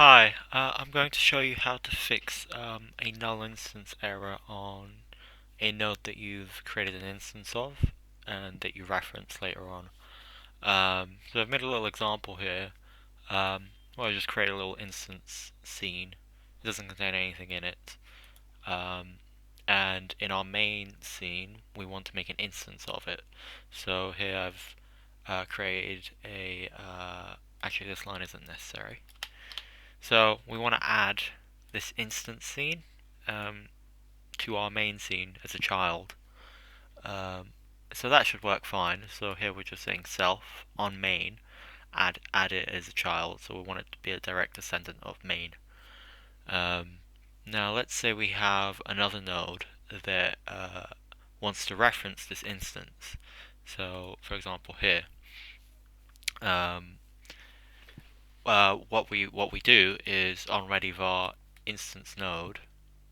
Hi, I'm going to show you how to fix a null instance error on a node that you've created an instance of and that you reference later on. So I've made a little example here. Well, I just create a little instance scene. It doesn't contain anything in it. Um, and in our main scene, we want to make an instance of it. So here I've created a. Actually, this line isn't necessary. So we want to add this instance scene um, to our main scene as a child. Um, so that should work fine. So here we're just saying self on main, add it as a child. So we want it to be a direct descendant of main. Um, Now let's say we have another node that wants to reference this instance. So for example here, um, what we do is on readyvar instance node,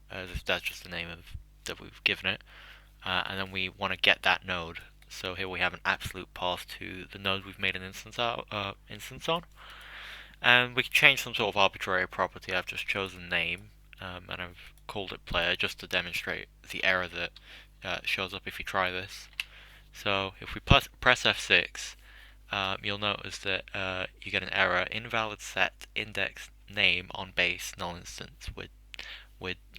that's just the name of that we've given it, and then we want to get that node. So here we have an absolute path to the node we've made an instance on, and we can change some sort of arbitrary property. I've just chosen name, and I've called it player just to demonstrate the error that shows up if you try this. So if we press F6, you'll notice that you get an error: invalid set index name on base null instance with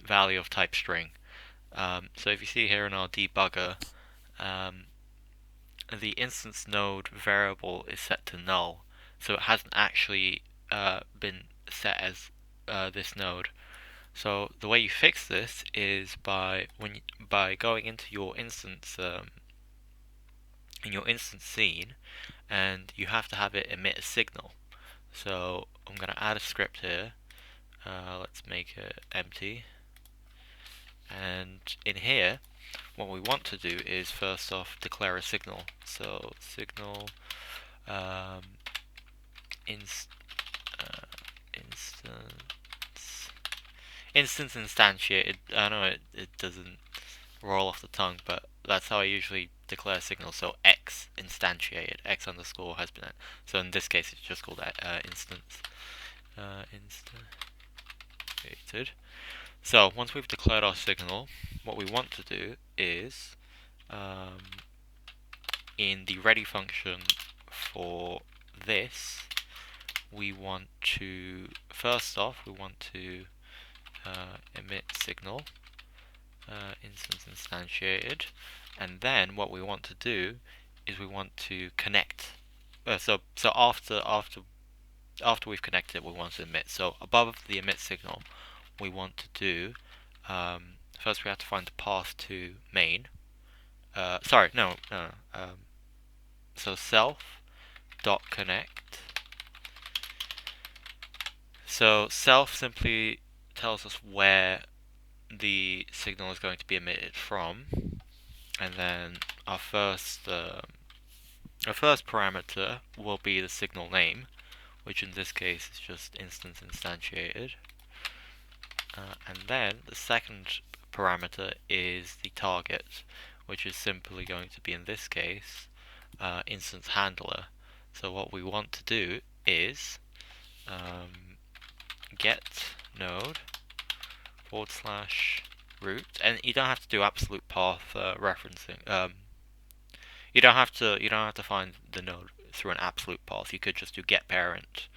value of type string. So if you see here in our debugger, um, the instance node variable is set to null, so it hasn't actually been set as this node. So the way you fix this is by going into your instance in your instance scene, and you have to have it emit a signal. So I'm going to add a script here. Let's make it empty. And in here, what we want to do is first off declare a signal. So signal um, inst, instance instantiated. I know it doesn't roll off the tongue, but that's how I usually declare signals. So x instantiated, x underscore has been. So in this case, it's just called instance instantiated. So once we've declared our signal, what we want to do is in the ready function for this, we want to first off emit signal instance instantiated, and then what we want to do is we want to connect. So after we've connected it, we want to emit. So above the emit signal, we want to do first we have to find the path to main. Sorry, no. So self dot connect. So self simply tells us where the signal is going to be emitted from, and then our first parameter will be the signal name, which in this case is just instance instantiated, and then the second parameter is the target, which is simply going to be in this case instance handler. So what we want to do is get node / root, and you don't have to do absolute path referencing. You don't have to find the node through an absolute path. You could just do get parent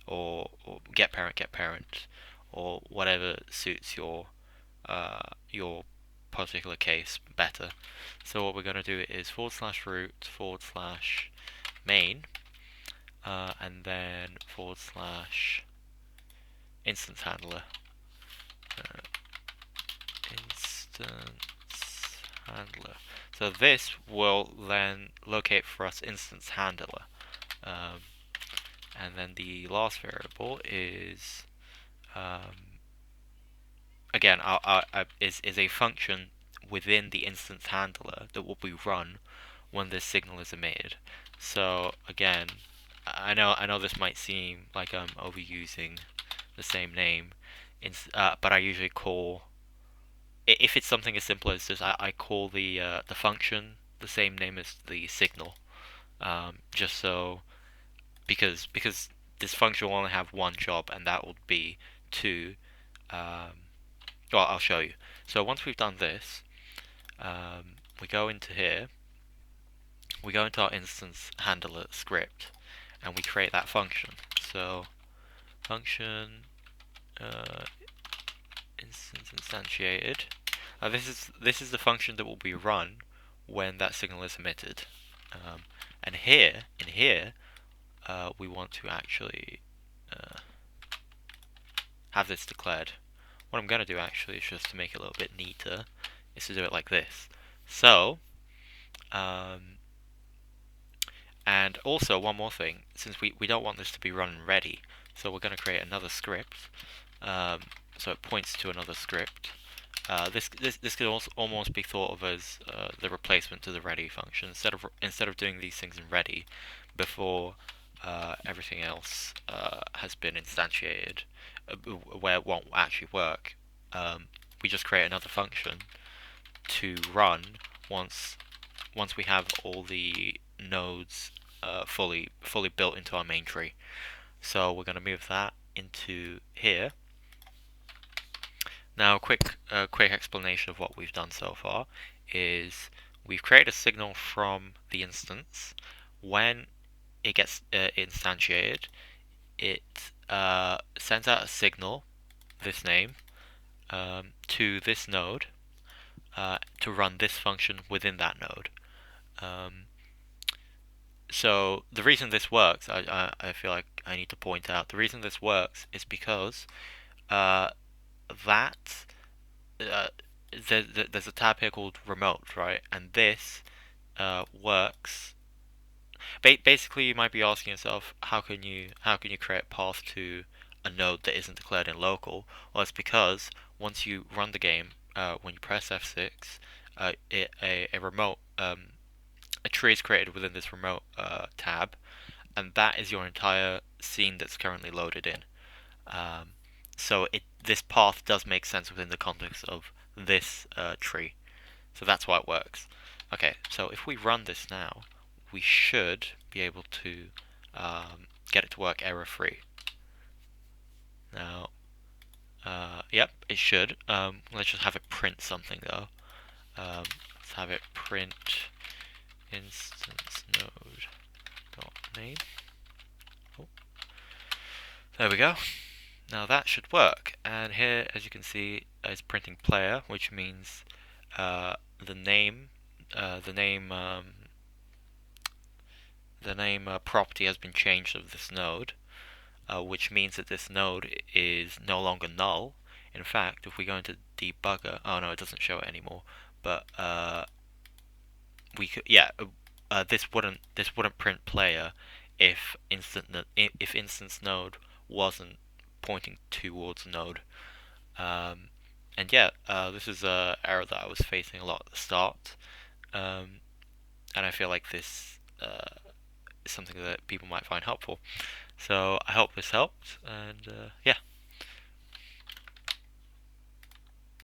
or get parent or whatever suits your particular case better. So what we're going to do is / root / main and then / instance handler. Instance handler. So this will then locate for us instance handler. And then the last variable is again is a function within the instance handler that will be run when this signal is emitted. So again, I know this might seem like I'm overusing the same name, but I usually call, if it's something as simple as this, I call the function the same name as the signal, just so because this function will only have one job, and that would be to well, I'll show you. So once we've done this, we go into here, we go into our instance handler script, and we create that function. So function instance instantiated. This is the function that will be run when that signal is emitted. And here, in here, we want to actually have this declared. What I'm going to do actually is just to make it a little bit neater, is to do it like this. So, and also one more thing, since we don't want this to be run ready, so we're going to create another script. So it points to another script. This could also almost be thought of as the replacement to the ready function. Instead of doing these things in ready before everything else has been instantiated, where it won't actually work, we just create another function to run once we have all the nodes fully built into our main tree. So we're going to move that into here. Now, quick explanation of what we've done so far is we've created a signal from the instance. When it gets instantiated, it sends out a signal, this name, to this node to run this function within that node. So the reason this works, I feel like I need to point out, the reason this works is because that there's a tab here called remote, right? And this works. Basically, you might be asking yourself, how can you create a path to a node that isn't declared in local? Well, it's because once you run the game, when you press F6, a remote a tree is created within this remote tab, and that is your entire scene that's currently loaded in. So this path does make sense within the context of this tree. So that's why it works. Okay, so if we run this now, we should be able to get it to work error-free. Now, yep, it should. Let's just have it print something though. Let's have it print instance node dot name. Oh, there we go. Now that should work, and here, as you can see, is printing player, which means the name property has been changed of this node, which means that this node is no longer null. In fact, if we go into debugger, oh no, it doesn't show it anymore. But we could, yeah, this wouldn't print player if instance node wasn't pointing towards node. And yeah, this is an error that I was facing a lot at the start, and I feel like this is something that people might find helpful. So I hope this helped, and yeah.